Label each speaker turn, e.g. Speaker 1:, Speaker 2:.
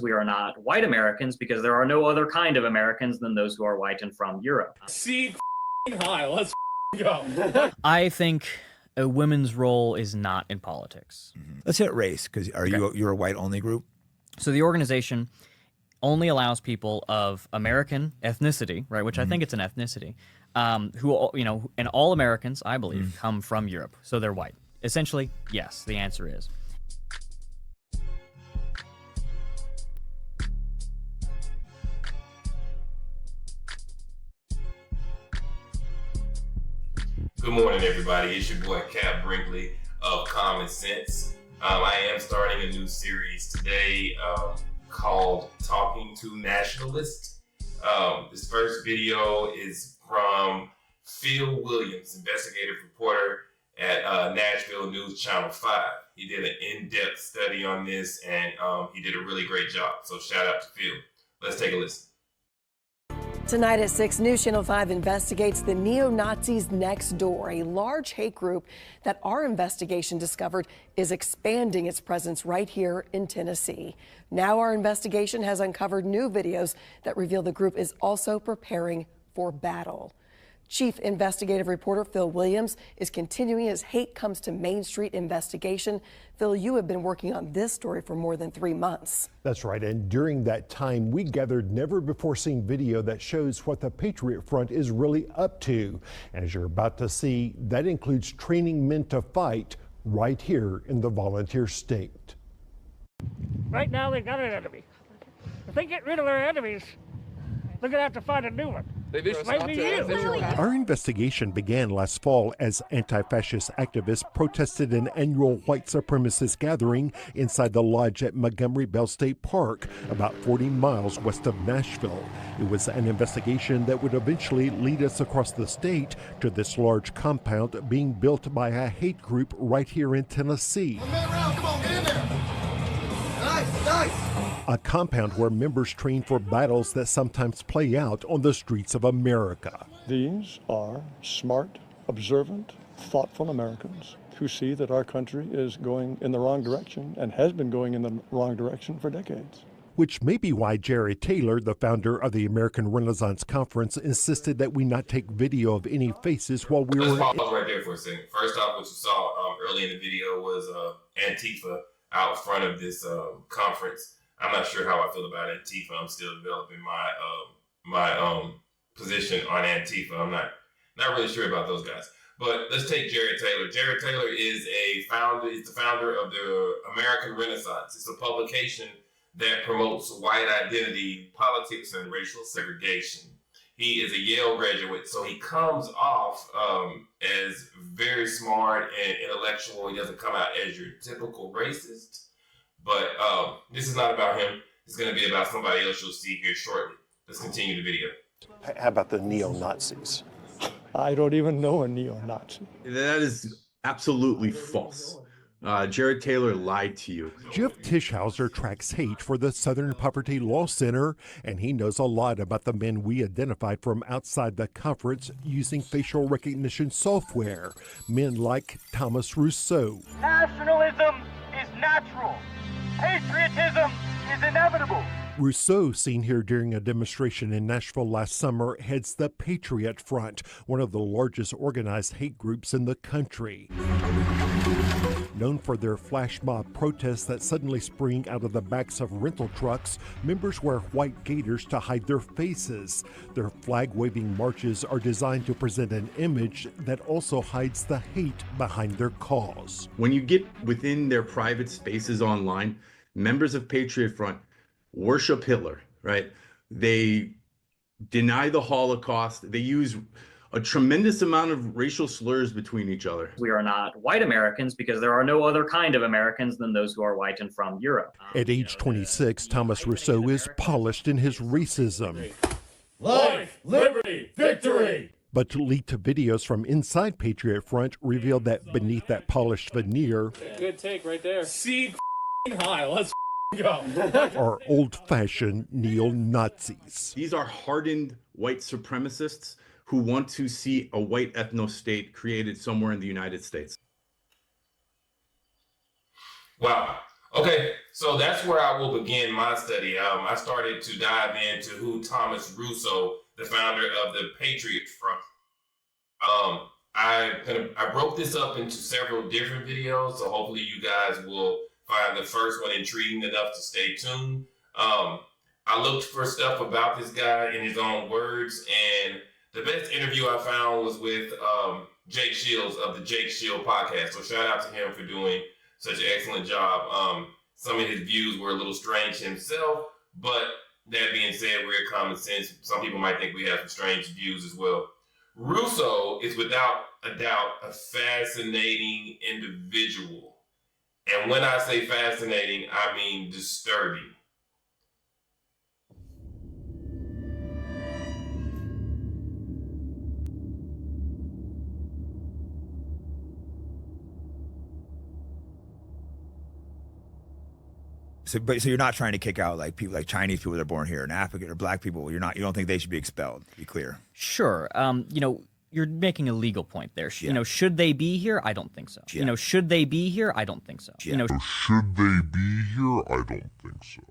Speaker 1: We are not white Americans because there are no other kind of Americans than those who are white and from Europe.
Speaker 2: See high, let's go.
Speaker 3: I think a women's role is not in politics.
Speaker 4: Let's hit race, because you're a white-only group?
Speaker 3: So the organization only allows people of American ethnicity, right, which I think it's an ethnicity, who, and all Americans, I believe, come from Europe, so they're white. Essentially, yes, the answer is.
Speaker 5: Good morning, everybody. It's your boy, Cap Brinkley of Common Sense. I am starting a new series today called Talking to Nationalists. This first video is from Phil Williams, investigative reporter at Nashville News Channel 5. He did an in-depth study on this, and he did a really great job. So shout out to Phil. Let's take a listen.
Speaker 6: Tonight at 6, News Channel 5 investigates the neo-Nazis next door, a large hate group that our investigation discovered is expanding its presence right here in Tennessee. Now our investigation has uncovered new videos that reveal the group is also preparing for battle. Chief investigative reporter Phil Williams is continuing his Hate Comes to Main Street investigation. Phil, you have been working on this story for more than 3 months.
Speaker 7: That's right. And during that time, we gathered never before seen video that shows what the Patriot Front is really up to. And as you're about to see, that includes training men to fight right here in the volunteer state.
Speaker 8: Right now, they've got an enemy. If they get rid of their enemies, they're going to have to find a new one. Might be you.
Speaker 7: Our investigation began last fall as anti-fascist activists protested an annual white supremacist gathering inside the lodge at Montgomery Bell State Park, about 40 miles west of Nashville. It was an investigation that would eventually lead us across the state to this large compound being built by a hate group right here in Tennessee.
Speaker 9: Come on, get in there. Nice.
Speaker 7: A compound where members train for battles that sometimes play out on the streets of America.
Speaker 10: These are smart, observant, thoughtful Americans who see that our country is going in the wrong direction and has been going in the wrong direction for decades.
Speaker 7: Which may be why Jared Taylor, the founder of the American Renaissance Conference, insisted that we not take video of any faces while we were...
Speaker 5: Let's pause right there for a second. First off, what you saw early in the video was Antifa out front of this conference. I'm not sure how I feel about Antifa. I'm still developing my position on Antifa. I'm not really sure about those guys. But let's take Jared Taylor. Jared Taylor is the founder of the American Renaissance. It's a publication that promotes white identity, politics, and racial segregation. He is a Yale graduate, so he comes off as very smart and intellectual. He doesn't come out as your typical racist. But this is not about him. It's going to be about somebody else you'll see here shortly. Let's continue the video.
Speaker 7: How about the neo-Nazis?
Speaker 10: I don't even know a neo-Nazi.
Speaker 11: That is absolutely false. Jared Taylor lied to you.
Speaker 7: Jeff Tischhauser tracks hate for the Southern Poverty Law Center, and he knows a lot about the men we identified from outside the conference using facial recognition software. Men like Thomas Rousseau.
Speaker 8: Nationalism is natural. Patriotism is inevitable.
Speaker 7: Rousseau, seen here during a demonstration in Nashville last summer, heads the Patriot Front, one of the largest organized hate groups in the country. Known for their flash mob protests that suddenly spring out of the backs of rental trucks, members wear white gaiters to hide their faces. Their flag-waving marches are designed to present an image that also hides the hate behind their cause.
Speaker 11: When you get within their private spaces online, members of Patriot Front worship Hitler, right? They deny the Holocaust. They use a tremendous amount of racial slurs between each other.
Speaker 1: We are not white Americans because there are no other kind of Americans than those who are white and from Europe.
Speaker 7: At age 26, Thomas Rousseau is polished in his racism.
Speaker 2: Life, liberty, victory!
Speaker 7: But leaked to videos from inside Patriot Front revealed that beneath that polished veneer
Speaker 2: Good take right there. See high, let's go.
Speaker 7: are old-fashioned neo-Nazis.
Speaker 11: These are hardened white supremacists who want to see a white ethno-state created somewhere in the United States.
Speaker 5: Wow. Okay, so that's where I will begin my study. I started to dive into who Thomas Rousseau, the founder of the Patriot Front. I broke this up into several different videos, so hopefully you guys will find the first one intriguing enough to stay tuned. I looked for stuff about this guy in his own words, and the best interview I found was with Jake Shields of the Jake Shield podcast. So shout out to him for doing such an excellent job. Some of his views were a little strange himself, but that being said, we're common sense. Some people might think we have some strange views as well. Rousseau is without a doubt a fascinating individual. And when I say fascinating, I mean disturbing.
Speaker 4: So you're not trying to kick out like people like Chinese people that are born here and African or black people. You don't think they should be expelled, to be clear.
Speaker 3: Sure. You're making a legal point there. Should they be here? I don't think so. Should they be here? I don't think so.
Speaker 12: Should they be here? I don't think so.